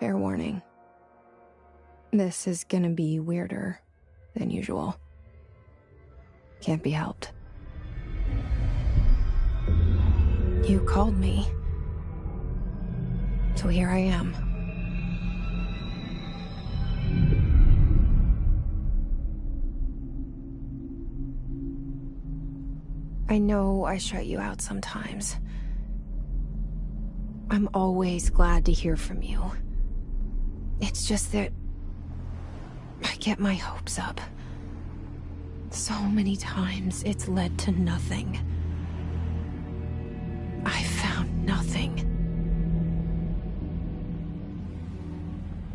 Fair warning. This is gonna be weirder than usual. Can't be helped. You called me. So here I am. I know I shut you out sometimes. I'm always glad to hear from you. It's just that I get my hopes up. So many times it's led to nothing. I found nothing.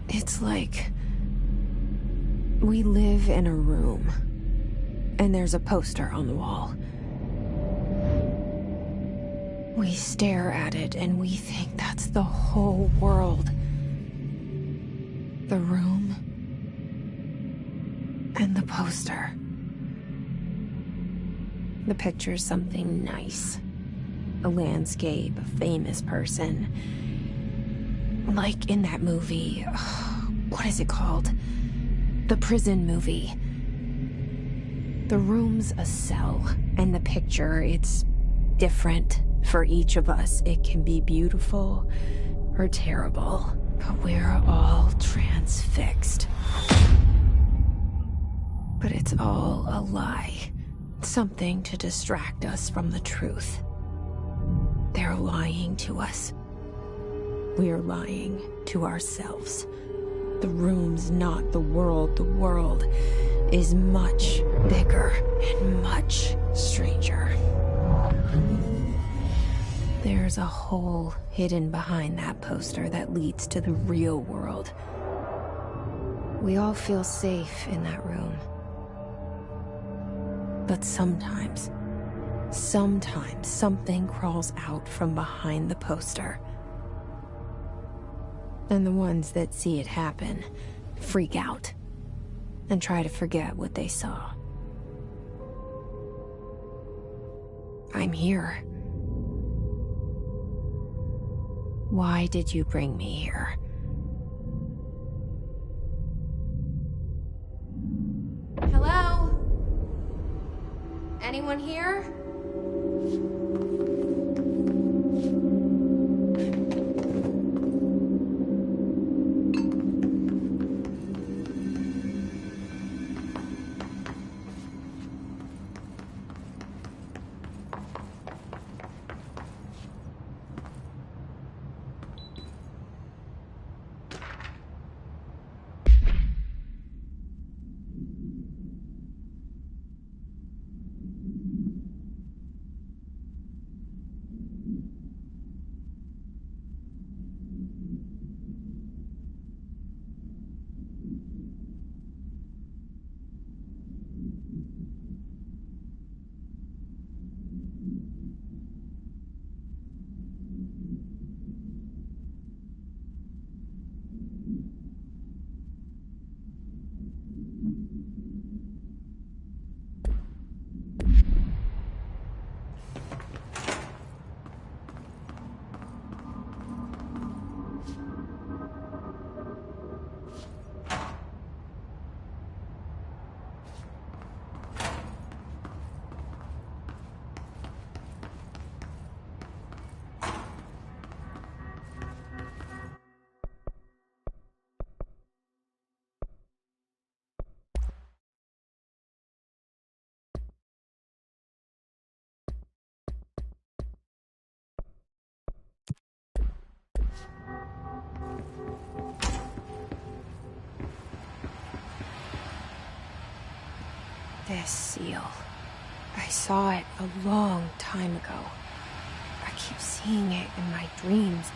It's like we live in a room, and there's a poster on the wall. We stare at it and we think that's the whole world. The room and the poster. The picture's something nice. A landscape, a famous person. Like in that movie, what is it called? The prison movie. The room's a cell, and the picture, it's different for each of us. It can be beautiful or terrible, but we're all transfixed. But it's all a lie. Something to distract us from the truth. They're lying to us. We're lying to ourselves. The room's not the world. The world is much bigger and much stranger. There's a hole hidden behind that poster that leads to the real world. We all feel safe in that room. But sometimes something crawls out from behind the poster. And the ones that see it happen freak out and try to forget what they saw. I'm here. Why did you bring me here? Hello? Anyone here? This seal. I saw it a long time ago. I keep seeing it in my dreams.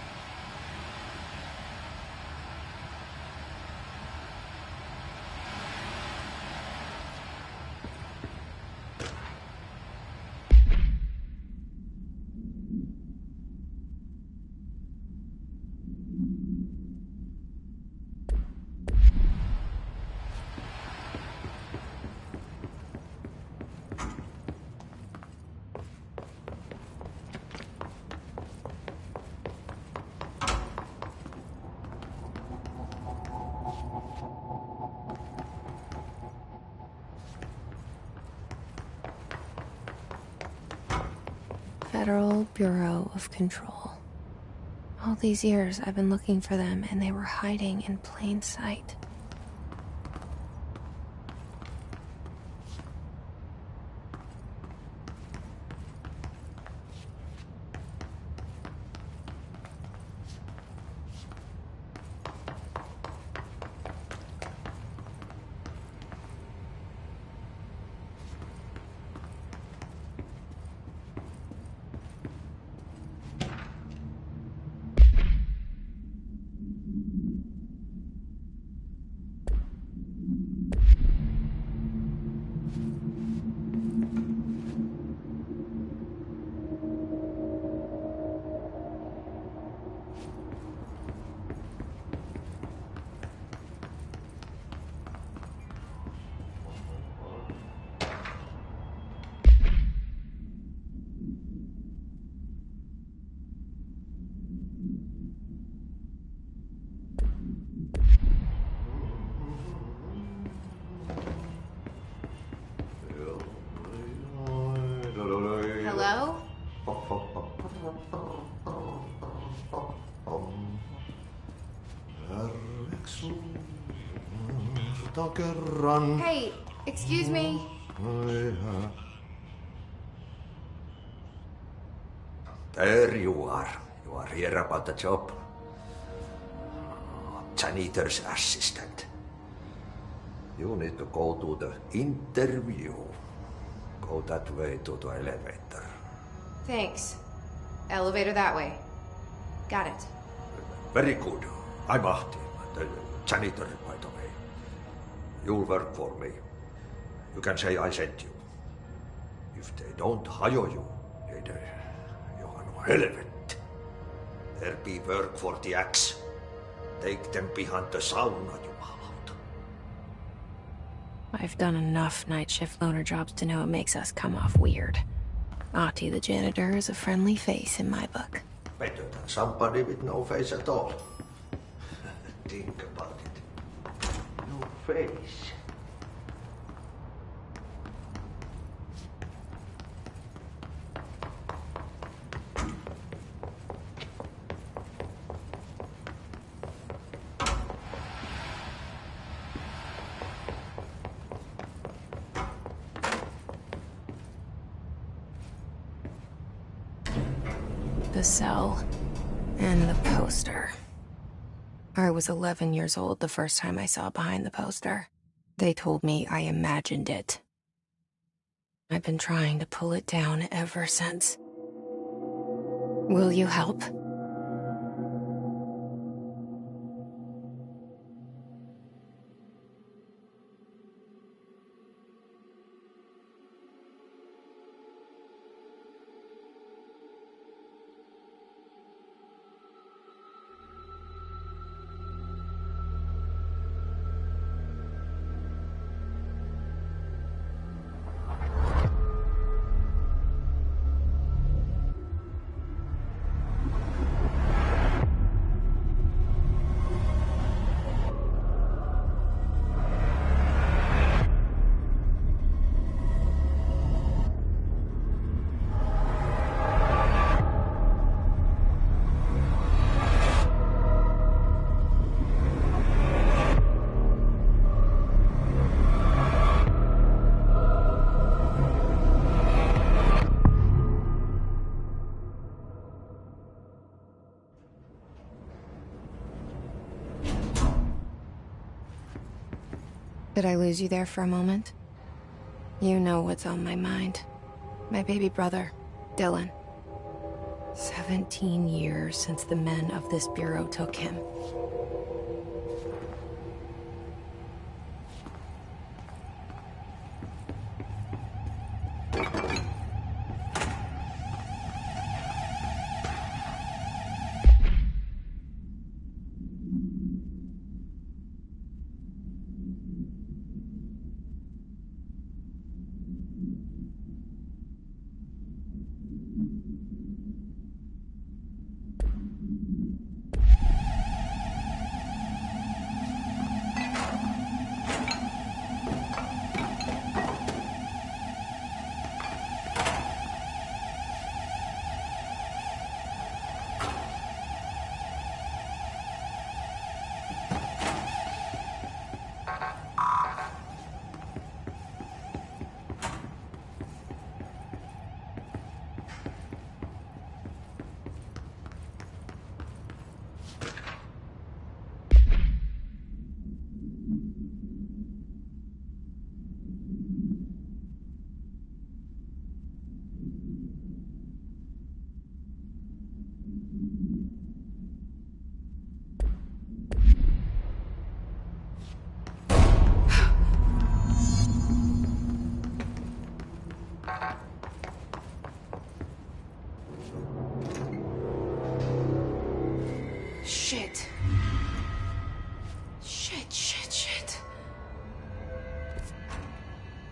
Federal Bureau of Control. All these years I've been looking for them, and they were hiding in plain sight. Hello? Hey, excuse me? There you are. You are here about the job. Janitor's assistant. You need to go to the interview. Go that way to the elevator. Thanks. Elevator that way. Got it. Very good. I'm Ahti, the janitor, by the way. You'll work for me. You can say I sent you. If they don't hire you, you are no helvet. There be work for the axe. Take them behind the sauna, you out. I've done enough night shift loner jobs to know it makes us come off weird. Ahti the janitor is a friendly face in my book. Better than somebody with no face at all. Think about it. No face. The cell and the poster. I was 11 years old the first time I saw behind the poster. They told me I imagined it. I've been trying to pull it down ever since. Will you help? Did I lose you there for a moment? You know what's on my mind. My baby brother, Dylan. 17 years since the men of this bureau took him.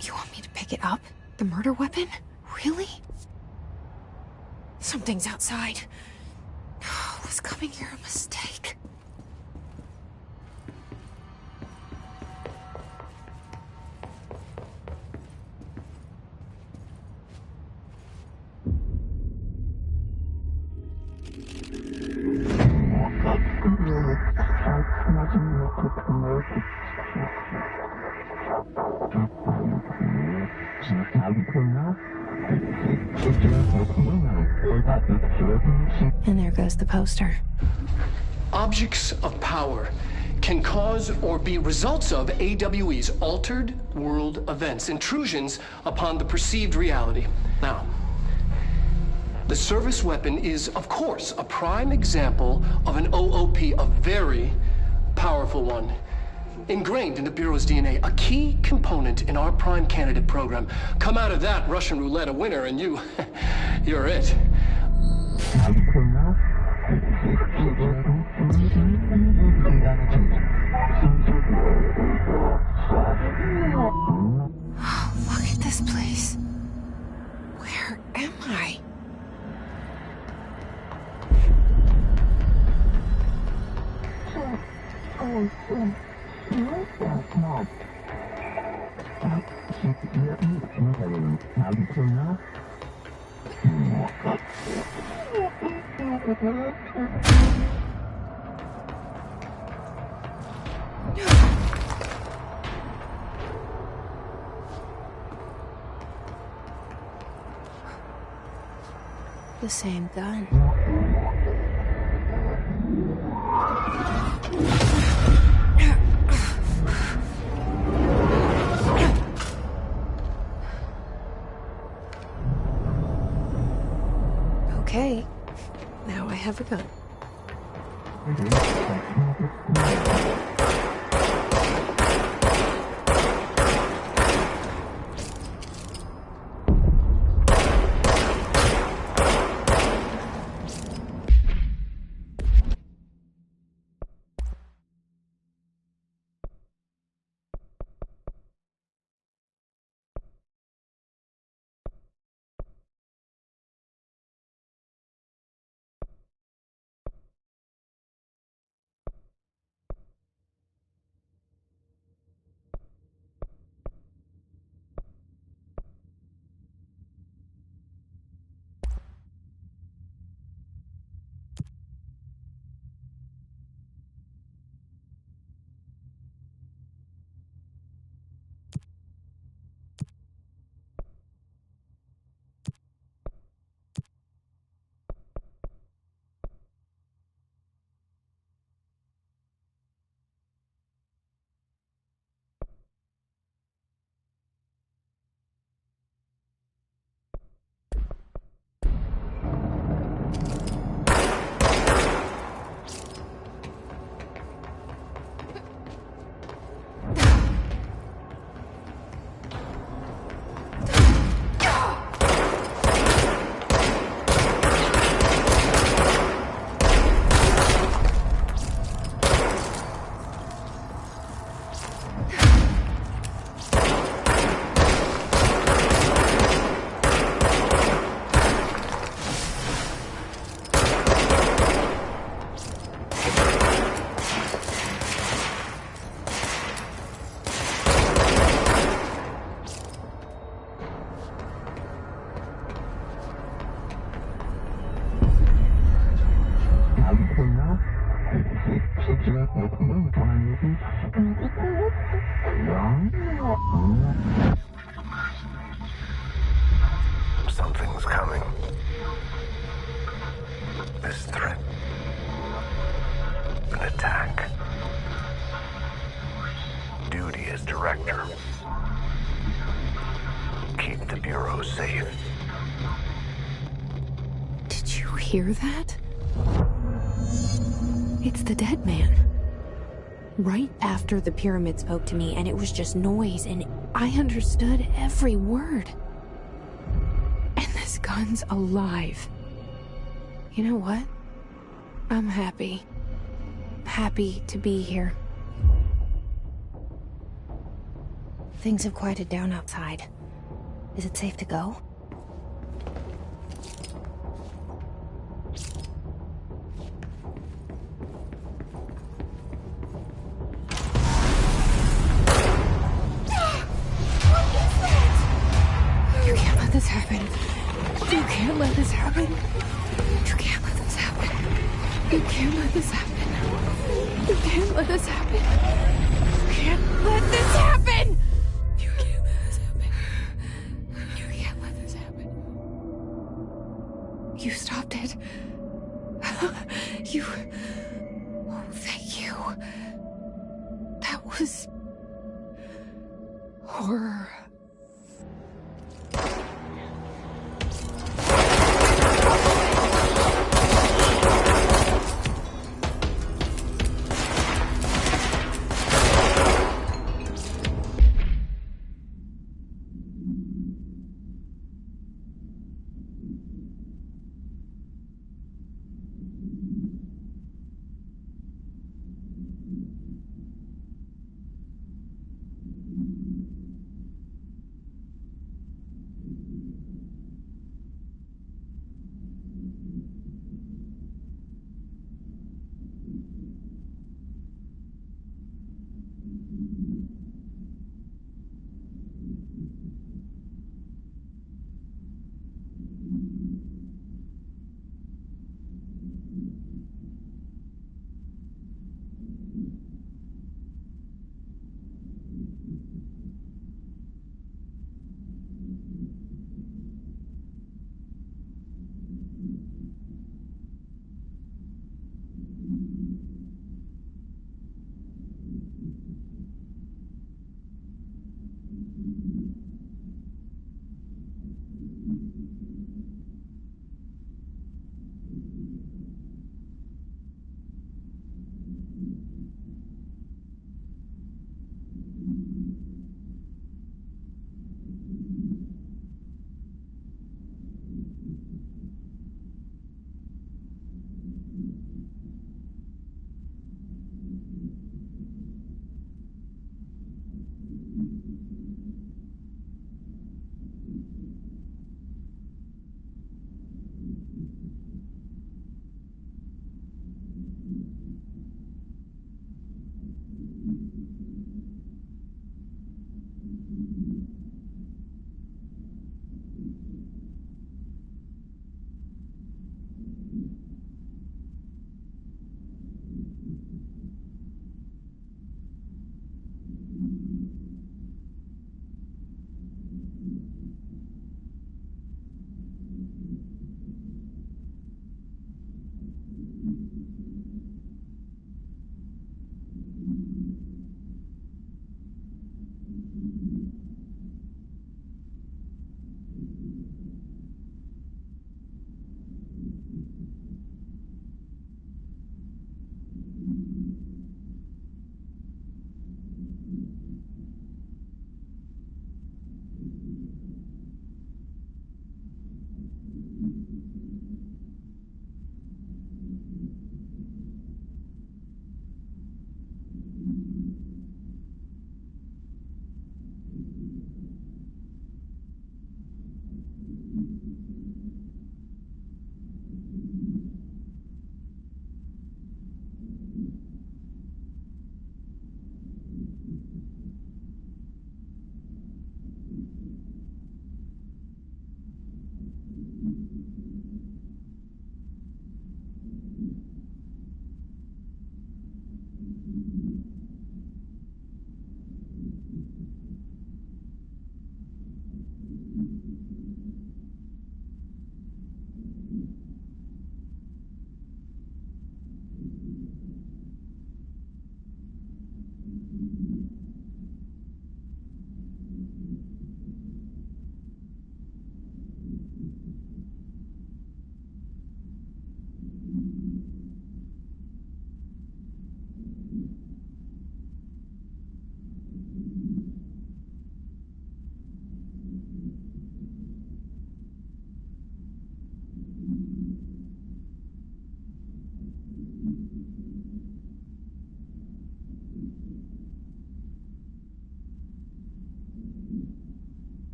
You want me to pick it up? The murder weapon? Really? Something's outside. Was coming here a mistake? And there goes the poster. Objects of power can cause or be results of AWE's altered world events, intrusions upon the perceived reality. Now, the service weapon is, of course, a prime example of an OOP, a very powerful one. Ingrained in the Bureau's DNA, a key component in our prime candidate program. Come out of that Russian roulette a winner and you're it. Look at this place. Where am I? The same gun. Okay, now I have a gun. Something's coming. This threat. An attack. Duty as director. Keep the Bureau safe. Did you hear that? It's the dead man. Right after the pyramid spoke to me, and it was just noise, and I understood every word. And this gun's alive. You know what? I'm happy. Happy to be here. Things have quieted down outside. Is it safe to go? You can't let this happen. You can't let this happen. You can't let this happen. You can't let this happen. You can't let this happen. You can't let this happen! You can't let this happen. You can't let this happen. You stopped it. You... Oh, thank you. That was... horror.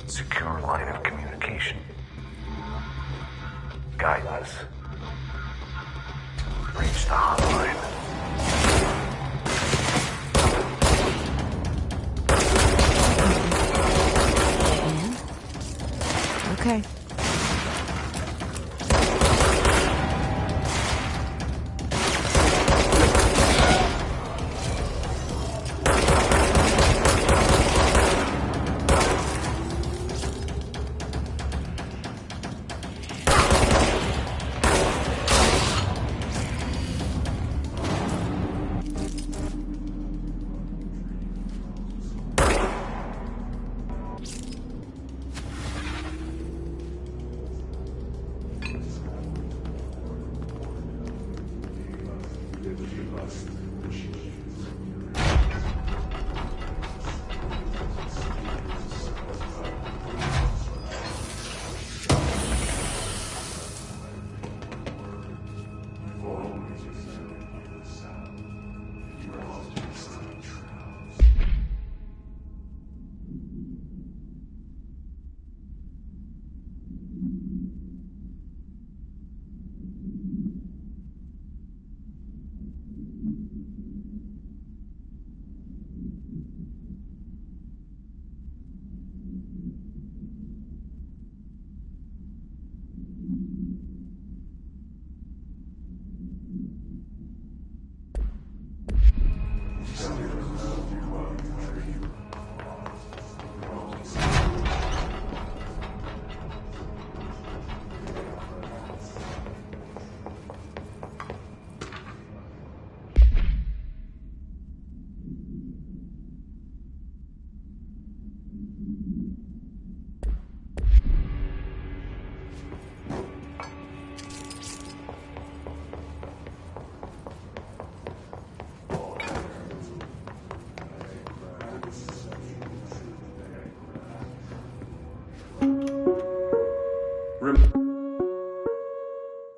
Secure line of communication. Guidance. Reach the hotline. Okay.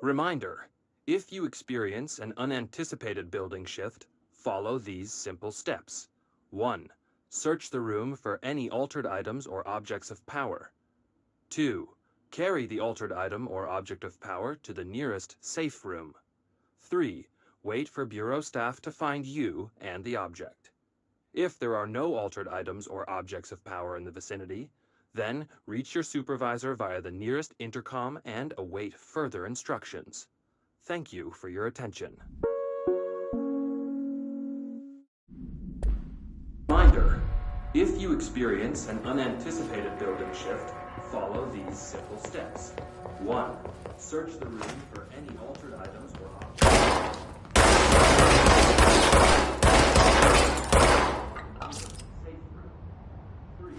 Reminder, if you experience an unanticipated building shift, follow these simple steps. 1. Search the room for any altered items or objects of power. 2. Carry the altered item or object of power to the nearest safe room. 3. Wait for Bureau staff to find you and the object. If there are no altered items or objects of power in the vicinity, then reach your supervisor via the nearest intercom and await further instructions. Thank you for your attention. Reminder, if you experience an unanticipated building shift, follow these simple steps. 1. Search the room for any altered items or objects. Safe room. 3.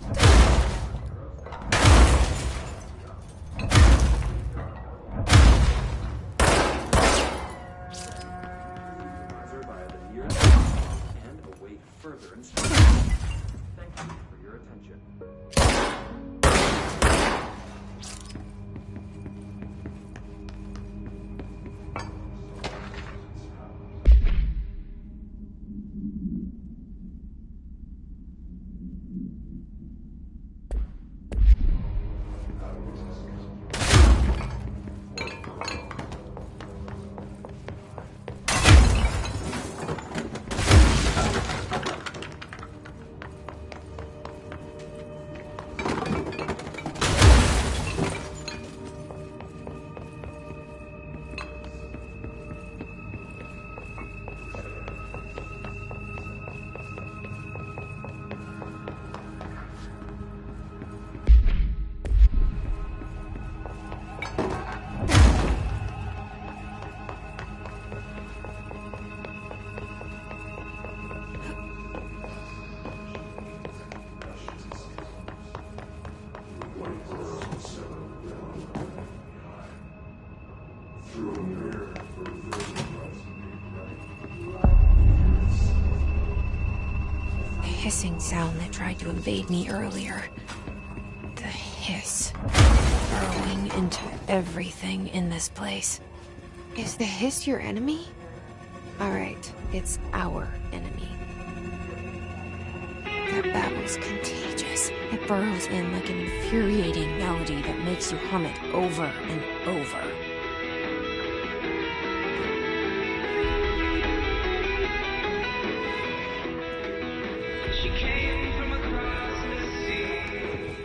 Further instructions. Thank you for your attention. Hissing sound that tried to invade me earlier. The hiss. Burrowing into everything in this place. Is the hiss your enemy? Alright, it's our enemy. That babble's contagious. It burrows in like an infuriating melody that makes you hum it over and over. She came from across the sea.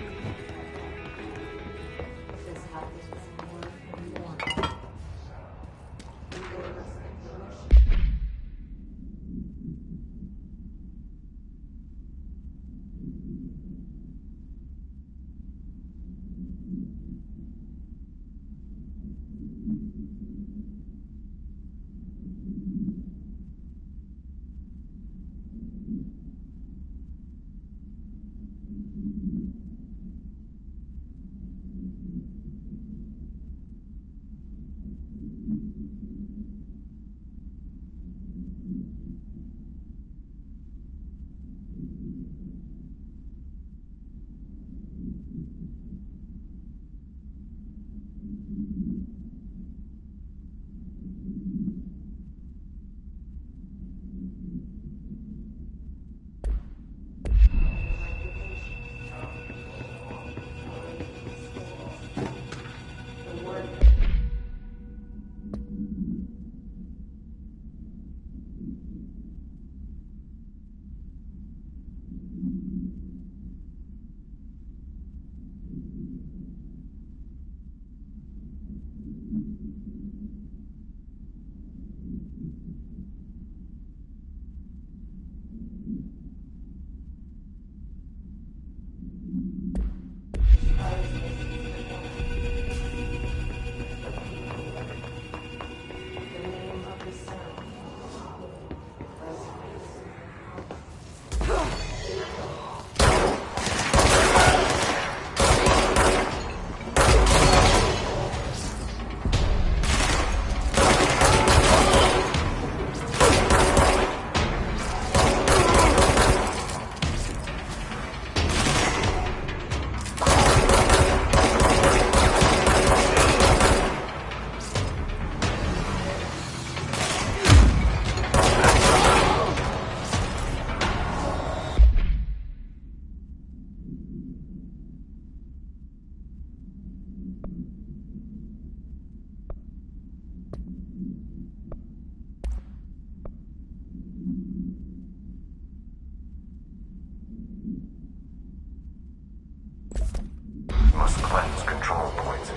Must cleanse control points.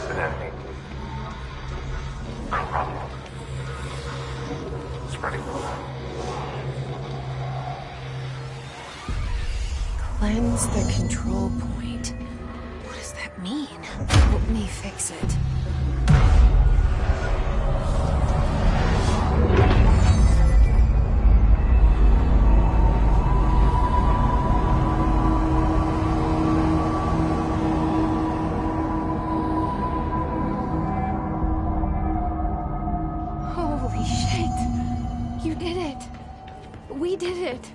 An enemy. Corrupt. Spreading blood. Cleanse the control point. What does that mean? Help me fix it. Holy shit! You did it! We did it!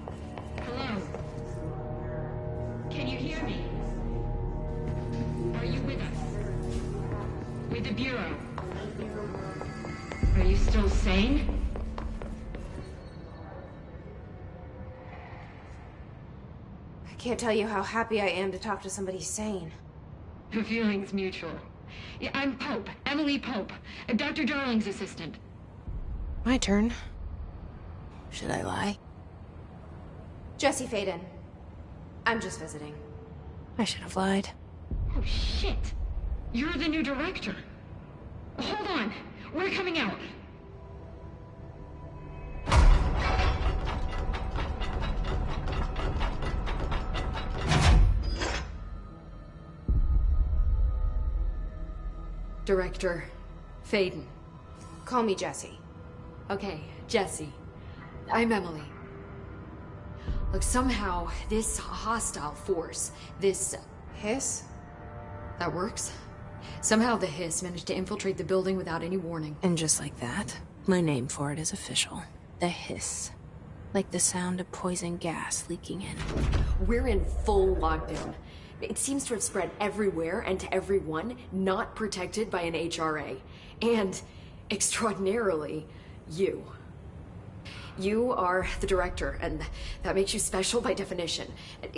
Hello? Can you hear me? Are you with us? With the Bureau? Are you still sane? I can't tell you how happy I am to talk to somebody sane. The feeling's mutual. Yeah, I'm Pope, Emily Pope, Dr. Darling's assistant. My turn. Should I lie? Jesse Faden. I'm just visiting. I should have lied. Oh, shit. You're the new director. Hold on. We're coming out. Director Faden. Call me Jesse. Okay, Jesse. I'm Emily. Look, somehow this hostile force, this... Hiss? that works? Somehow the hiss managed to infiltrate the building without any warning. And just like that, my name for it is official. The hiss. Like the sound of poison gas leaking in. We're in full lockdown. It seems to have spread everywhere and to everyone not protected by an HRA. And, extraordinarily, you. You are the director, and that makes you special by definition.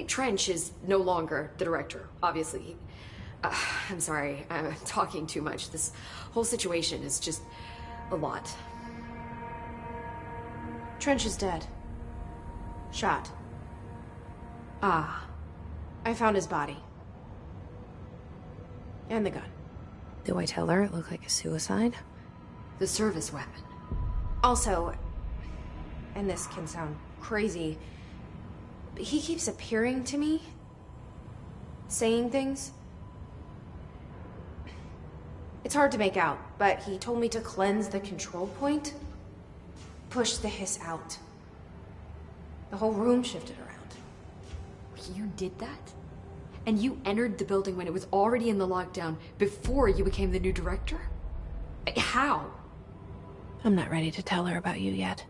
Trench is no longer the director, obviously. I'm sorry, I'm talking too much. This whole situation is just a lot. Trench is dead. Shot. Ah. I found his body. And the gun. Do I tell her it looked like a suicide? The service weapon. Also, and this can sound crazy, but he keeps appearing to me, saying things. It's hard to make out, but he told me to cleanse the control point, push the hiss out. The whole room shifted around. You did that? And you entered the building when it was already in the lockdown before you became the new director? How? I'm not ready to tell her about you yet.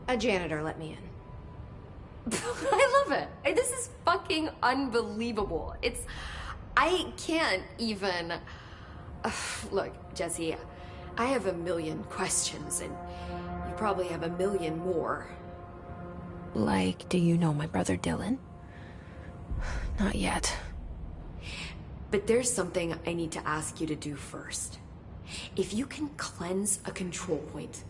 A janitor let me in. I love it. This is fucking unbelievable. I can't even... Look, Jesse, I have a million questions, and you probably have a million more. Like, do you know my brother Dylan? Not yet. But there's something I need to ask you to do first. If you can cleanse a control point,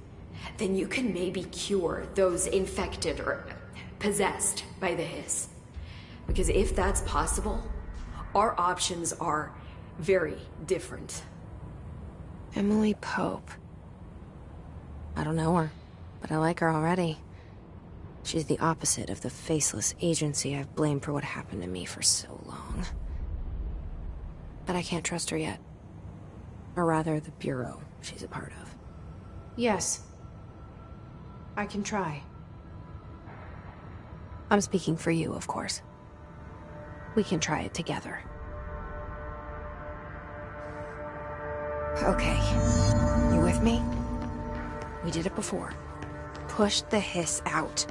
then you can maybe cure those infected or possessed by the hiss. Because if that's possible, our options are very different. Emily Pope. I don't know her, but I like her already. She's the opposite of the faceless agency I've blamed for what happened to me for so long. But I can't trust her yet. Or rather, the Bureau she's a part of. Yes. I can try. I'm speaking for you, of course. We can try it together. Okay. You with me? We did it before. Push the hiss out.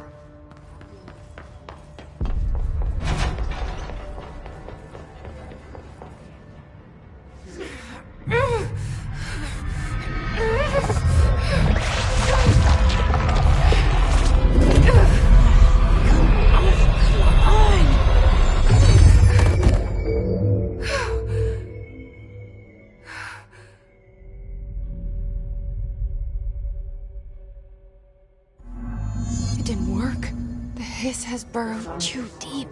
Has burrowed too deep.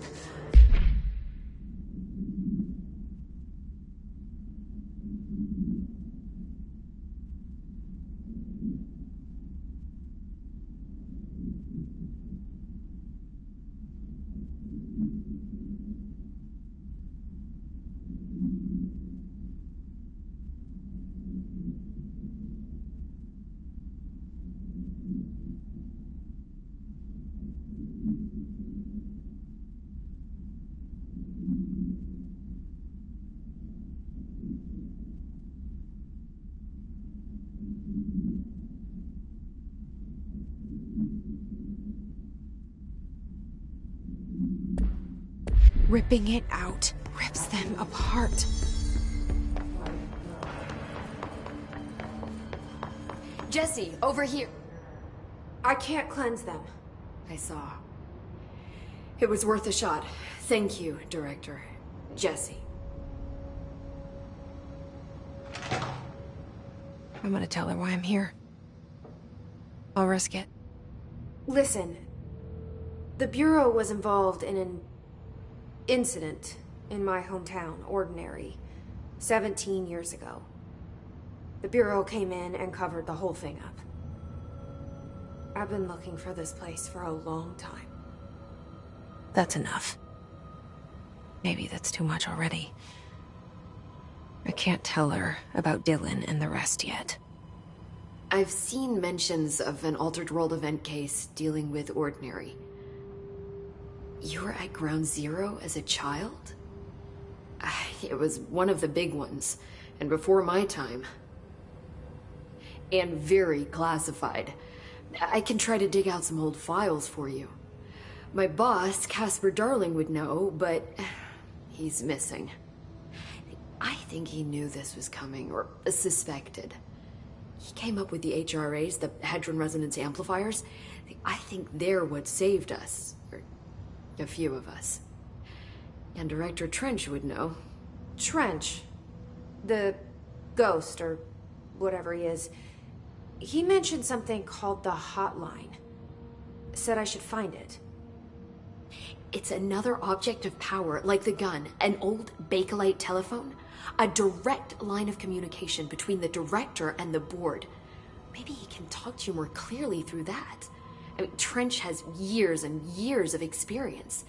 Ripping it out rips them apart. Jesse, over here. I can't cleanse them. I saw. It was worth a shot. Thank you, Director. Jesse. I'm gonna tell her why I'm here. I'll risk it. Listen. The Bureau was involved in an incident in my hometown, Ordinary, 17 years ago. The Bureau came in and covered the whole thing up. I've been looking for this place for a long time. That's enough. Maybe that's too much already. I can't tell her about Dylan and the rest yet. I've seen mentions of an Altered World event case dealing with Ordinary. You were at Ground Zero as a child? It was one of the big ones, and before my time. And very classified. I can try to dig out some old files for you. My boss, Casper Darling, would know, but he's missing. I think he knew this was coming, or suspected. He came up with the HRAs, the Hadron Resonance Amplifiers. I think they're what saved us. Or a few of us. And Director Trench would know. Trench? The ghost, or whatever he is. He mentioned something called the Hotline. Said I should find it. It's another object of power, like the gun, an old Bakelite telephone. A direct line of communication between the director and the board. Maybe he can talk to you more clearly through that. I mean, Trench has years and years of experience.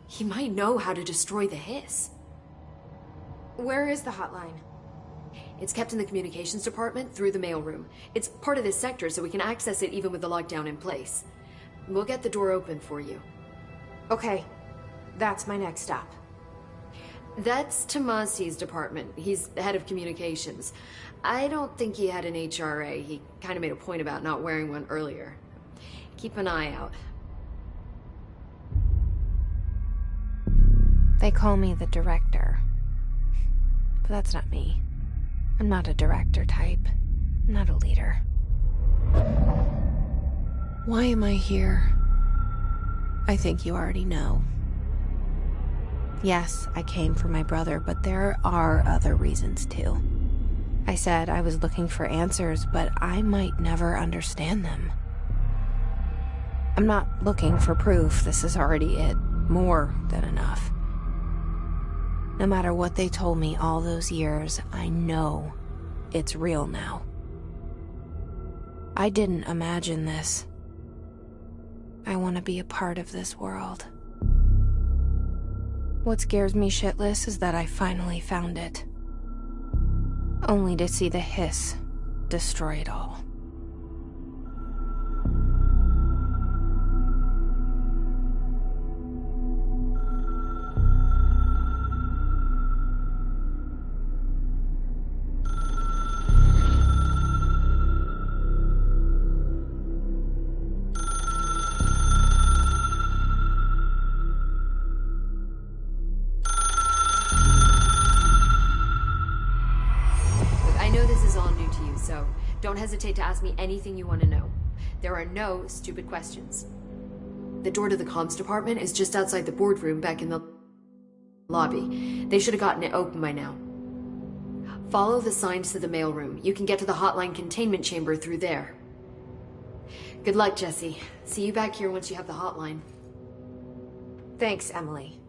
He might know how to destroy the hiss. Where is the hotline? It's kept in the communications department through the mailroom. It's part of this sector, so we can access it even with the lockdown in place. We'll get the door open for you. Okay, that's my next stop. That's Tomasi's department. He's head of communications. I don't think he had an HRA. He kind of made a point about not wearing one earlier. Keep an eye out. They call me the director. But that's not me. I'm not a director type. I'm not a leader. Why am I here? I think you already know. Yes, I came for my brother, but there are other reasons too. I said I was looking for answers, but I might never understand them. I'm not looking for proof. This is already it. More than enough. No matter what they told me all those years, I know it's real now. I didn't imagine this. I want to be a part of this world. What scares me shitless is that I finally found it. Only to see the hiss destroy it all. So don't hesitate to ask me anything you want to know. There are no stupid questions. The door to the comms department is just outside the boardroom back in the lobby. They should have gotten it open by now. Follow the signs to the mailroom. You can get to the hotline containment chamber through there. Good luck, Jesse. See you back here once you have the hotline. Thanks, Emily.